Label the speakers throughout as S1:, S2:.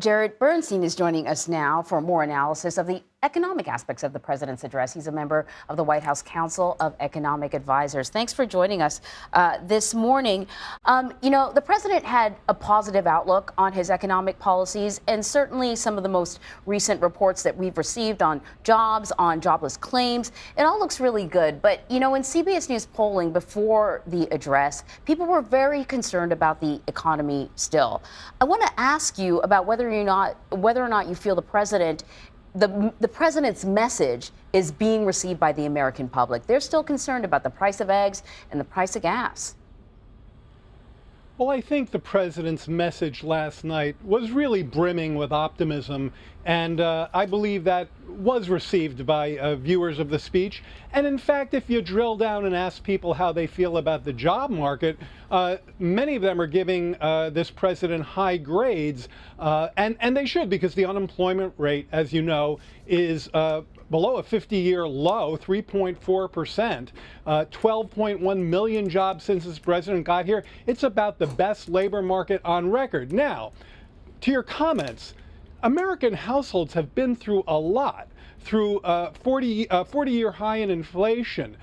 S1: Jared Bernstein is joining us now for more analysis of the economic aspects of the president's address. He's a member of the White House Council of Economic Advisors. Thanks for joining us this morning. The president had a positive outlook on his economic policies, and certainly some of the most recent reports that we've received on jobs, on jobless claims, it all looks really good. But, in CBS News polling before the address, people were very concerned about the economy still. I want to ask you about whether or not you feel the president's message is being received by the American public. They're still concerned about the price of eggs and the price of gas.
S2: Well, I think the president's message last night was really brimming with optimism, and I believe that was received by viewers of the speech. And in fact, if you drill down and ask people how they feel about the job market, many of them are giving this president high grades, and they should, because the unemployment rate, as you know, is below a 50-year low, 3.4%, 12.1 million jobs since this president got here. It's about the best labor market on record. Now, to your comments, American households have been through a lot, through 40-year high in inflation,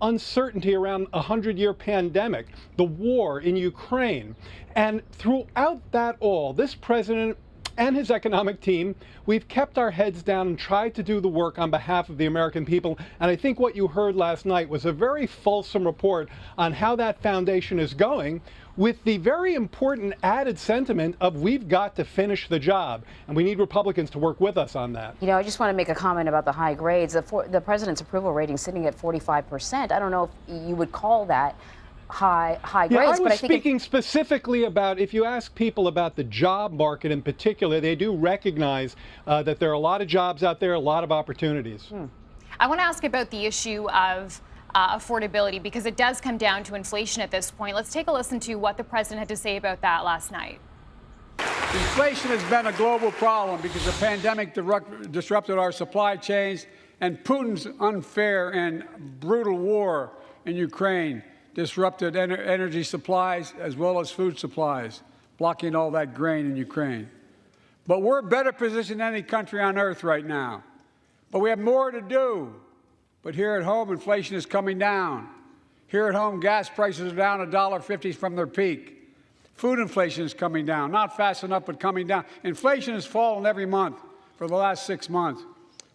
S2: uncertainty around a 100-year pandemic, the war in Ukraine. And throughout that all, this president and his economic team, we've kept our heads down and tried to do the work on behalf of the American people. And I think what you heard last night was a very fulsome report on how that foundation is going, with the very important added sentiment of we've got to finish the job, and we need Republicans to work with us on that.
S1: I just want to make a comment about the high grades. The president's approval rating sitting at 45%. I don't know if you would call that high grades.
S2: I was speaking specifically about, if you ask people about the job market in particular, they do recognize that there are a lot of jobs out there, a lot of opportunities.
S3: I want to ask about the issue of affordability, because it does come down to inflation at this point. Let's take a listen to what the president had to say about that last night.
S4: Inflation has been a global problem because the pandemic disrupted our supply chains, and Putin's unfair and brutal war in Ukraine disrupted energy supplies as well as food supplies, blocking all that grain in Ukraine. But we're better positioned than any country on earth right now. But we have more to do. But here at home, inflation is coming down. Here at home, gas prices are down $1.50 from their peak. Food inflation is coming down, not fast enough, but coming down. Inflation has fallen every month for the last 6 months,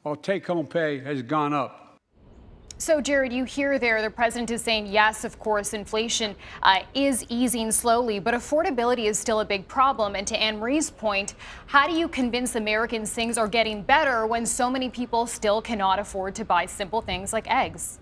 S4: while take-home pay has gone up.
S3: So, Jared, you hear there the president is saying, yes, of course, inflation is easing slowly, but affordability is still a big problem. And to Anne Marie's point, how do you convince Americans things are getting better when so many people still cannot afford to buy simple things like eggs?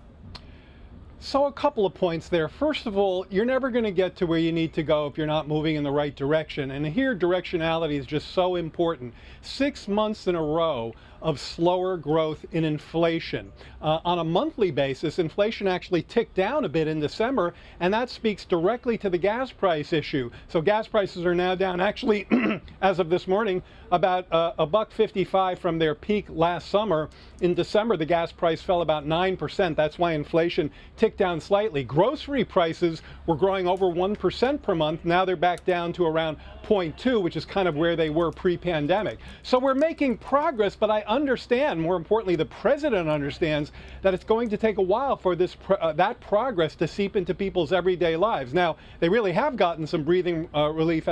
S2: So a couple of points there. First of all, you're never going to get to where you need to go if you're not moving in the right direction. And here, directionality is just so important. 6 months in a row of slower growth in inflation. On a monthly basis, inflation actually ticked down a bit in December, and that speaks directly to the gas price issue. So gas prices are now down, actually, as of this morning, about $1.55 from their peak last summer. In December, the gas price fell about 9%. That's why inflation ticked down slightly. Grocery prices were growing over 1% per month. Now they're back down to around 0.2, which is kind of where they were pre-pandemic. So we're making progress, but I understand, more importantly, the president understands that it's going to take a while for that progress to seep into people's everyday lives. Now, they really have gotten some breathing relief,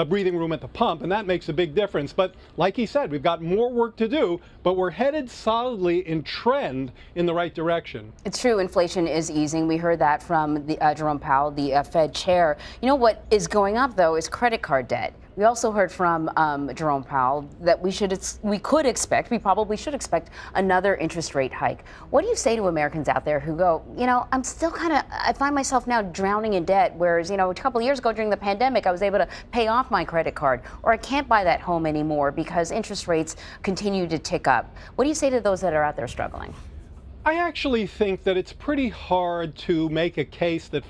S2: breathing room at the pump, and that makes a big difference. But like he said, we've got more work to do, but we're headed solidly in trend in the right direction.
S1: It's true, inflation is easing. We heard that from Jerome Powell, the Fed chair. What is going up, though, is credit card debt. We also heard from Jerome Powell that we probably should expect another interest rate hike. What do you say to Americans out there who go, I'm still I find myself now drowning in debt, whereas, a couple of years ago during the pandemic, I was able to pay off my credit card, or I can't buy that home anymore because interest rates continue to tick up. What do you say to those that are out there struggling?
S2: I actually think that it's pretty hard to make a case that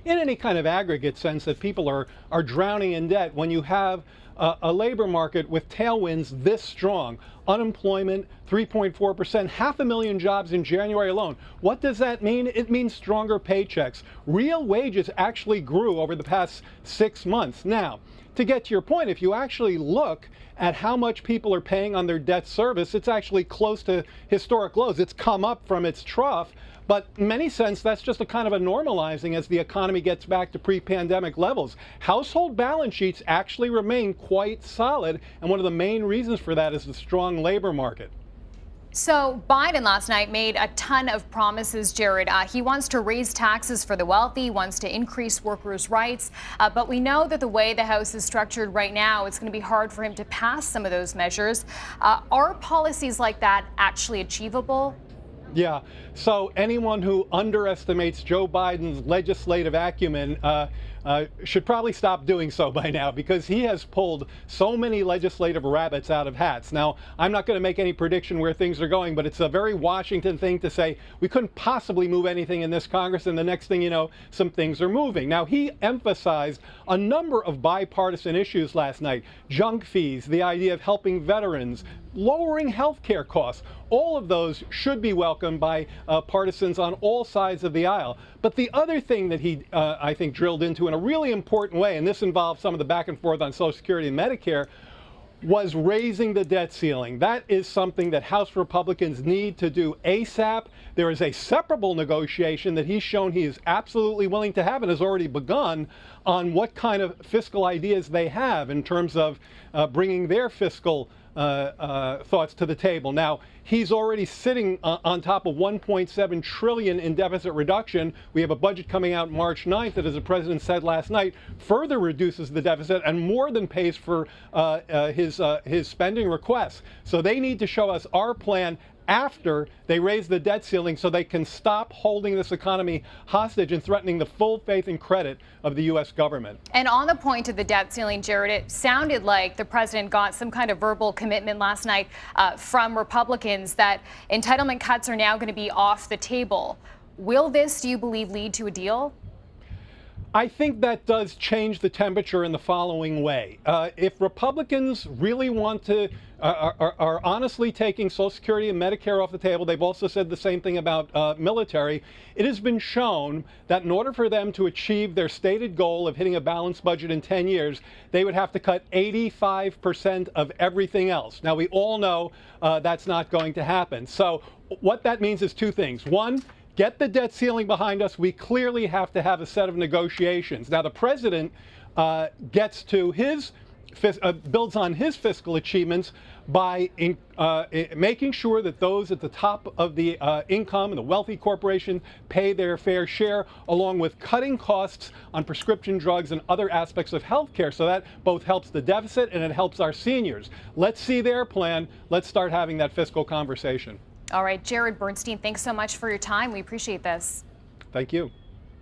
S2: in any kind of aggregate sense that people are drowning in debt when you have a labor market with tailwinds this strong. Unemployment, 3.4%, 500,000 jobs in January alone. What does that mean? It means stronger paychecks. Real wages actually grew over the past 6 months. Now, to get to your point, if you actually look at how much people are paying on their debt service, it's actually close to historic lows. It's come up from its trough. But in many sense, that's just a kind of a normalizing as the economy gets back to pre-pandemic levels. Household balance sheets actually remain quite solid, and one of the main reasons for that is the strong labor market.
S3: So Biden last night made a ton of promises, Jared. He wants to raise taxes for the wealthy, wants to increase workers' rights. But we know that the way the House is structured right now, it's going to be hard for him to pass some of those measures. Are policies like that actually achievable?
S2: Yeah, so anyone who underestimates Joe Biden's legislative acumen should probably stop doing so by now, because he has pulled so many legislative rabbits out of hats. Now, I'm not going to make any prediction where things are going, but it's a very Washington thing to say we couldn't possibly move anything in this Congress, and the next thing you know, some things are moving. Now, he emphasized a number of bipartisan issues last night: junk fees, the idea of helping veterans, lowering health care costs. All of those should be welcomed by partisans on all sides of the aisle. But the other thing that he, I think, drilled into in a really important way, and this involved some of the back and forth on Social Security and Medicare, was raising the debt ceiling. That is something that House Republicans need to do ASAP. There is a separable negotiation that he's shown he is absolutely willing to have and has already begun on what kind of fiscal ideas they have in terms of bringing their fiscal thoughts to the table. Now, he's already sitting on top of $1.7 trillion in deficit reduction. We have a budget coming out March 9th that, as the president said last night, further reduces the deficit and more than pays for his spending requests. So they need to show us our plan after they raise the debt ceiling so they can stop holding this economy hostage and threatening the full faith and credit of the U.S. government.
S3: And on the point of the debt ceiling, Jared, it sounded like the president got some kind of verbal commitment last night from Republicans that entitlement cuts are now going to be off the table. Will this, do you believe, lead to a deal?
S2: I think that does change the temperature in the following way. If Republicans really want to, are honestly taking Social Security and Medicare off the table, they've also said the same thing about military. It has been shown that in order for them to achieve their stated goal of hitting a balanced budget in 10 years, they would have to cut 85% of everything else. Now, we all know that's not going to happen. So what that means is two things. One, get the debt ceiling behind us. We clearly have to have a set of negotiations. Now, the president gets to his builds on his fiscal achievements by making sure that those at the top of the income and the wealthy corporation pay their fair share, along with cutting costs on prescription drugs and other aspects of health care. So that both helps the deficit and it helps our seniors. Let's see their plan. Let's start having that fiscal conversation.
S3: All right, Jared Bernstein, thanks so much for your time. We appreciate this.
S2: Thank you.